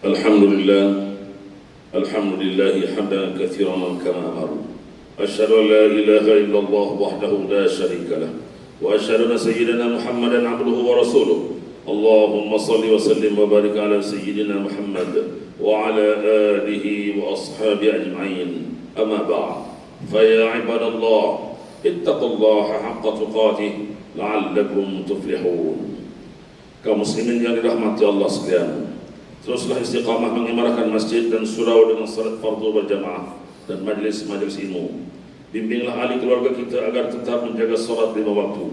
الحمد لله حمدا كثيرا كما أمر. أشهد أن لا إله إلا الله وحده لا شريك له، وأشهد أن سيدنا محمدا عبده ورسوله. اللهم صل وسلم وبارك على سيدنا محمد وعلى آله وأصحابه أجمعين. أما بعد، فيا عباد الله اتقوا الله حق تقاته لعلكم تفلحون. Kaum muslimin yang dirahmati Allah sekalian, teruslah istiqamah mengimarahkan masjid dan surau dengan salat fardu berjamaah dan majlis-majlis ilmu. Bimbinglah ahli keluarga kita agar tetap menjaga salat 5 waktu.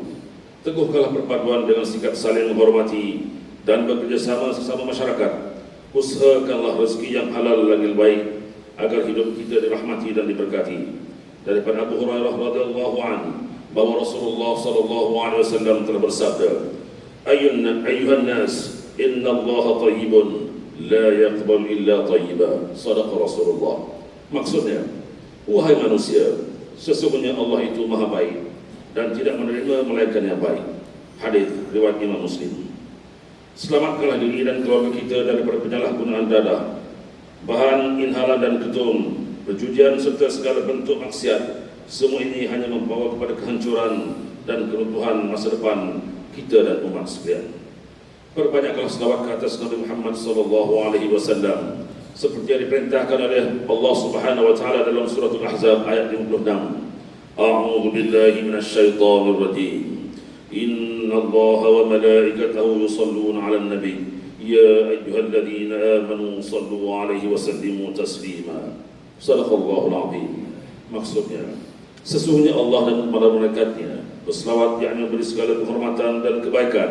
Teguhkanlah perpaduan dengan sikap saling menghormati dan bekerjasama sesama masyarakat. Usahakanlah rezeki yang halal lagi baik agar hidup kita dirahmati dan diberkati. Daripada Abu Hurairah radhiyallahu anhu bahwa Rasulullah sallallahu alaihi wasallam telah bersabda, Ayuhan nas, inna Allah tayyibun la yaqbal illa tayyiba. Sadaqa Rasulullah. Maksudnya, wahai manusia, sesungguhnya Allah itu maha baik dan tidak menerima melainkan yang baik. Hadis riwayat Imam Muslim. Selamatkanlah diri dan keluarga kita daripada penyalahgunaan dadah, bahan inhalan dan ketum, perjudian serta segala bentuk maksiat. Semua ini hanya membawa kepada kehancuran dan keruntuhan masa depan kita dan umat sekalian. Perbanyaklah selawat ke atas Nabi Muhammad sallallahu alaihi wasallam seperti yang diperintahkan oleh Allah Subhanahu wa taala dalam surah Al-Ahzab ayat 56. A'udzu billahi minasyaitonir rajim. Innallaha wa malaikatahu yusholluna 'alan nabi. Ya ayyuhalladzina amanu shallu 'alaihi wa sallimu taslima. Shadaqallahul 'azim. Maksudnya, sesungguhnya Allah dan para malaikatnya berselawat, yakni memberi segala penghormatan dan kebaikan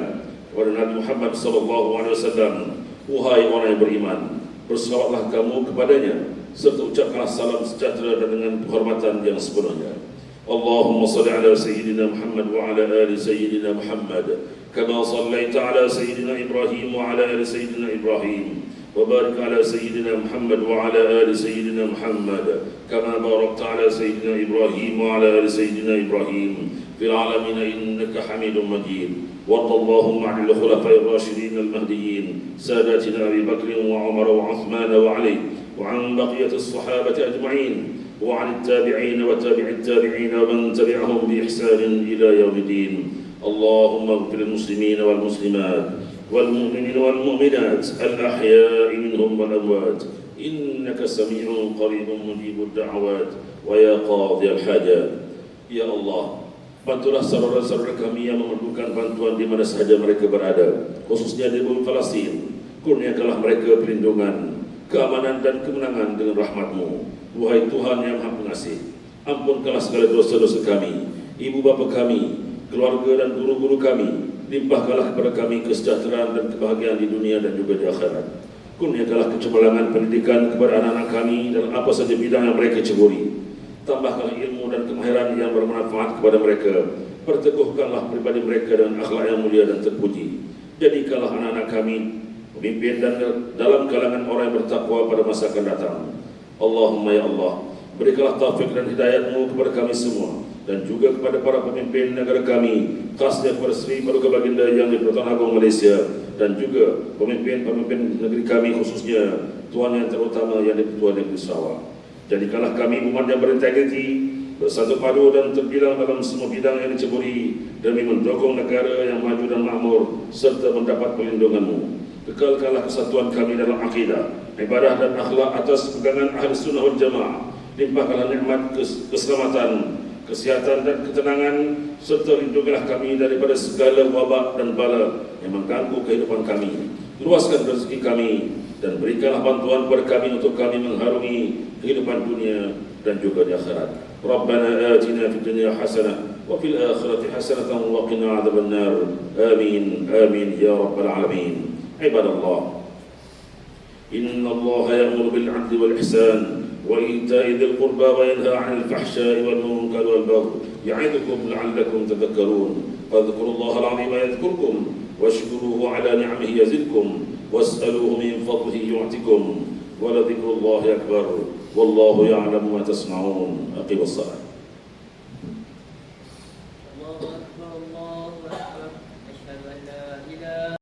kepada Nabi Muhammad SAW. Wahai orang yang beriman, berselawatlah kamu kepadanya serta ucapkanlah salam sejahtera dan dengan penghormatan yang sepenuhnya. Allahumma salli ala Sayyidina Muhammad wa ala ali Sayyidina Muhammad kama sallaita ala Sayyidina Ibrahim wa ala ali Sayyidina Ibrahim wa barik ala Sayyidina Muhammad wa ala ali Sayyidina Muhammad kama barakta ala Sayyidina Ibrahim wa ala ali Sayyidina Ibrahim في العالمين إنك حميد مجيد. وارض اللهم عن الخلفاء الراشدين المهديين ساداتنا أبي بكر وعمر وعثمان وعلي وعن بقية الصحابة أجمعين وعن التابعين وتابع التابعين ومن تبعهم بإحسان إلى يوم الدين. اللهم اغفر للمسلمين والمسلمات والمؤمنين والمؤمنات الأحياء منهم والأموات إنك سميع قريب مجيب الدعوات ويا قاضي الحاجات. Ya Allah, bantulah saudara-saudara kami yang memerlukan bantuan di mana sahaja mereka berada, khususnya di bumi Palestin. Kurniakanlah mereka perlindungan, keamanan dan kemenangan dengan rahmat-Mu. Wahai Tuhan yang Maha Pengasih, ampunkanlah segala dosa-dosa kami, ibu bapa kami, keluarga dan guru-guru kami. Limpahkanlah kepada kami kesejahteraan dan kebahagiaan di dunia dan juga di akhirat. Kurniakanlah kecemerlangan pendidikan kepada anak-anak kami dalam apa saja bidang yang mereka ceburi. Tambahkanlah ilmu dan kemahiran yang bermanfaat kepada mereka. Perteguhkanlah pribadi mereka dengan akhlak yang mulia dan terpuji. Jadikanlah anak-anak kami pemimpin dan dalam kalangan orang yang bertakwa pada masa akan datang. Allahumma ya Allah, berikanlah taufik dan hidayat-Mu kepada kami semua dan juga kepada para pemimpin negara kami, khasnya kepada Sri Paduka Baginda yang di Pertuan Agong Malaysia dan juga pemimpin-pemimpin negeri kami, khususnya Tuan yang terutama yang di Pertuan Negeri Sarawak. Jadikanlah kami umat yang berintegriti, bersatu padu dan terbilang dalam semua bidang yang diceburi demi mendukung negara yang maju dan makmur serta mendapat perlindungan-Mu. Kekalkanlah kesatuan kami dalam akidah, ibadah dan akhlak atas pegangan ahli sunnah wal jamaah. Limpahkanlah nikmat keselamatan, kesihatan dan ketenangan serta lindungilah kami daripada segala wabak dan bala yang mengganggu kehidupan kami. Luaskan rezeki kami dan berikanlah bantuan kepada kami untuk kami mengharungi kehidupan dunia dan juga di akhirat. Rabbana atina fid dunya hasanah wa fil akhirati hasanatan wa qina adzabannar. Amin amin ya rabbal alamin. Ibadallah, innallaha ya'muru bil 'adli wal ihsan wa ita'i dzil qurba wa yanha 'anil fahsya'i wal munkari wal baghi ya'idukum la'allakum tadhakkarun. Fadhkurullaha al-'azima yadhkurkum washkuruhu 'ala ni'amihi yazidkum واسألوه من فضله يعطكم ولذكر الله أكبر والله يعلم ما تصنعون. أقم الصلاة.